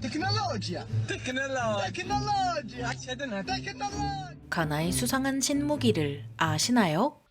Teknolojiya. Teknoloji. 가나의 수상한 신무기를 아시나요?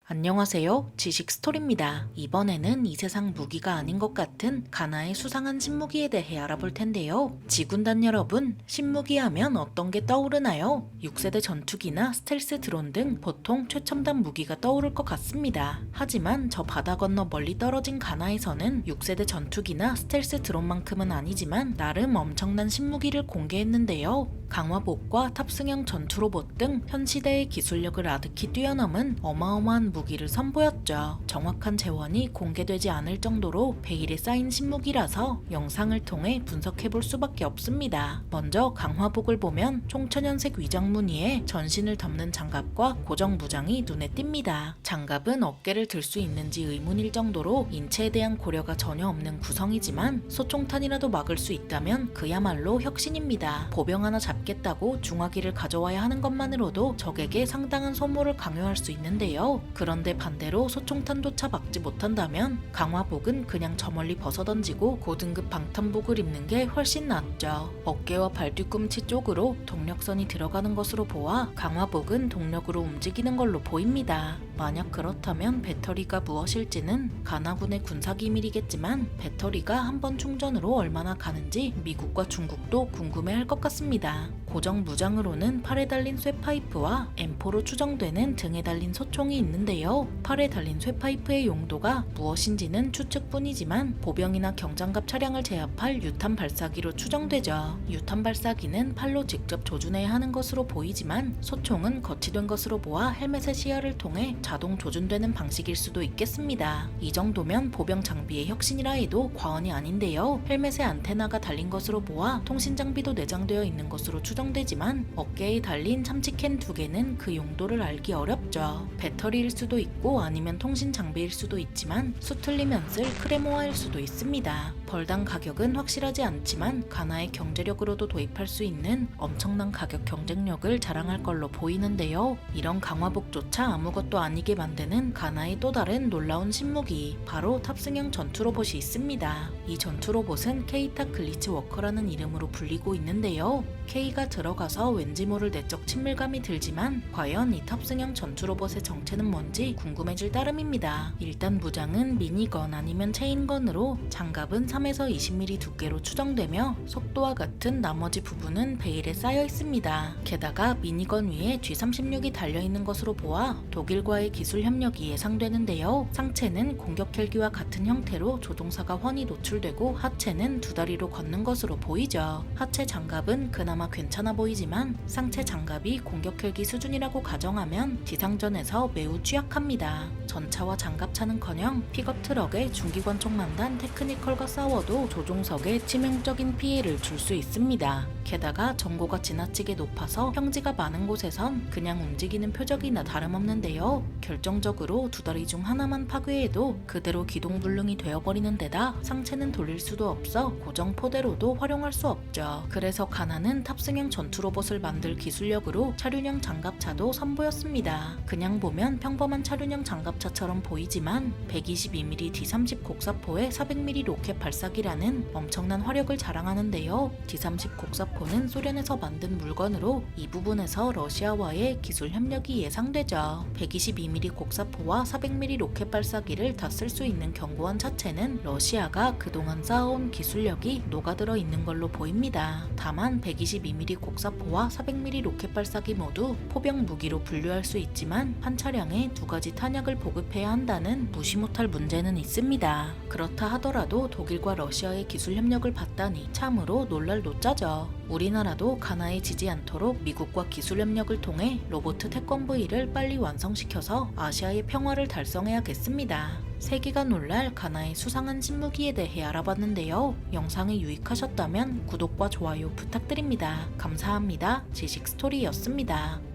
안녕하세요. 지식스토리입니다. 이번에는 이 세상 무기가 아닌 것 같은 가나의 수상한 신무기에 대해 알아볼 텐데요. 지군단 여러분, 신무기 하면 어떤 게 떠오르나요? 6세대 전투기나 스텔스 드론 등 보통 최첨단 무기가 떠오를 것 같습니다. 하지만 저 바다 건너 멀리 떨어진 가나에서는 6세대 전투기나 스텔스 드론만큼은 아니지만 나름 엄청난 신무기를 공개했는데요. 강화복과 탑승형 전투로봇 등 현 시대의 기술력을 아득히 뛰어넘은 어마어마한 무기를 선보였죠. 정확한 재원이 공개되지 않을 정도로 베일에 쌓인 신무기라서 영상을 통해 분석해볼 수밖에 없습니다. 먼저 강화복을 보면 총천연색 위장 무늬에 전신을 덮는 장갑과 고정 무장이 눈에 띕니다. 장갑은 어깨를 들 수 있는지 의문일 정도로 인체에 대한 고려가 전혀 없는 구성이지만 소총탄이라도 막을 수 있다면 그야말로 혁신입니다. 보병 하나 잡겠다고 중화기를 가져와야 하는 것만으로도 적에게 상당한 소모를 강요할 수 있는데요. 그런데 반대로 소총탄조차 막지 못한다면 강화복은 그냥 저 멀리 벗어던지고 고등급 방탄복을 입는 게 훨씬 낫죠. 어깨와 발 뒤꿈치 쪽으로 동력선이 들어가는 것으로 보아 강화복은 동력으로 움직이는 걸로 보입니다. 만약 그렇다면 배터리가 무엇일지는 가나군의 군사 기밀이겠지만 배터리가 한 번 충전으로 얼마나 가는지 미국과 중국도 궁금해할 것 같습니다. 고정 무장으로는 팔에 달린 쇠파이프와 M4로 추정되는 등에 달린 소총이 있는데요. 팔에 달린 쇠파이프의 용도가 무엇인지는 추측뿐이지만 보병이나 경장갑 차량을 제압할 유탄 발사기로 추정되죠. 유탄 발사기는 팔로 직접 조준해야 하는 것으로 보이지만 소총은 거치된 것으로 보아 헬멧의 시야를 통해 자동 조준되는 방식일 수도 있겠습니다. 이 정도면 보병 장비의 혁신이라 해도 과언이 아닌데요. 헬멧에 안테나가 달린 것으로 보아 통신 장비도 내장되어 있는 것으로 추정되지만 어깨에 달린 참치캔 2개는 그 용도를 알기 어렵죠. 배터리일 수도 있고 아니면 통신 장비일 수도 있지만 수틀리면 쓸 크레모아일 수도 있습니다. 벌당 가격은 확실하지 않지만 가나의 경제력으로도 도입할 수 있는 엄청난 가격 경쟁력을 자랑할 걸로 보이는데요. 이런 강화복조차 아무것도 아니게 만드는 가나의 또 다른 놀라운 신무기, 바로 탑승형 전투로봇이 있습니다. 이 전투로봇은 케이타 글리치 워커라는 이름으로 불리고 있는데요. K가 들어가서 왠지 모를 내적 친밀감이 들지만 과연 이 탑승형 전투로봇의 정체는 뭔지 궁금해질 따름입니다. 일단 무장은 미니건 아니면 체인건으로 장갑은 3에서 20mm 두께로 추정되며 속도와 같은 나머지 부분은 베일에 쌓여 있습니다. 게다가 미니건 위에 G36이 달려있는 것으로 보아 독일과의 기술 협력이 예상되는데요. 상체는 공격 헬기와 같은 형태로 조종사가 훤히 노출되고 하체는 두 다리로 걷는 것으로 보이죠. 하체 장갑은 그나마 괜찮아 보이지만 상체 장갑이 공격 헬기 수준이라고 가정하면 지상전에서 매우 취약합니다. 전차와 장갑차는커녕 픽업 트럭의 중기관총만 단 테크니컬과 싸워도 조종석에 치명적인 피해를 줄 수 있습니다. 게다가 전고가 지나치게 높아서 평지가 많은 곳에선 그냥 움직이는 표적이나 다름없는데요. 결정적으로 두 다리 중 하나만 파괴해도 그대로 기동불능이 되어버리는 데다 상체는 돌릴 수도 없어 고정 포대로도 활용할 수 없죠. 그래서 가나는 탑승형 전투로봇을 만들 기술력으로 차륜형 장갑차도 선보였습니다. 그냥 보면 평범한 차륜형 장갑차처럼 보이지만 122mm D30 곡사포에 400mm 로켓 발사기라는 엄청난 화력을 자랑하는데요. D30 곡사포는 소련에서 만든 물건으로 이 부분에서 러시아와의 기술 협력이 예상되죠. 122mm 곡사포와 400mm 로켓 발사기를 다 쓸 수 있는 견고한 차체는 러시아가 그동안 쌓아온 기술력이 녹아들어 있는 걸로 보입니다. 다만 122mm 곡사포와 400mm 로켓 발사기 모두 포병 무기로 분류할 수 있지만 한 차량에 두 가지 탄약을 보급해야 한다는 무시 못할 문제는 있습니다. 그렇다 하더라도 독일과 러시아의 기술 협력을 봤다니 참으로 놀랄 노짜죠. 우리나라도 가나에 지지 않도록 미국과 기술 협력을 통해 로봇 태권브이를 빨리 완성시켜서 아시아의 평화를 달성해야겠습니다. 세계가 놀랄 가나의 수상한 신무기에 대해 알아봤는데요. 영상이 유익하셨다면 구독과 좋아요 부탁드립니다. 감사합니다. 지식스토리였습니다.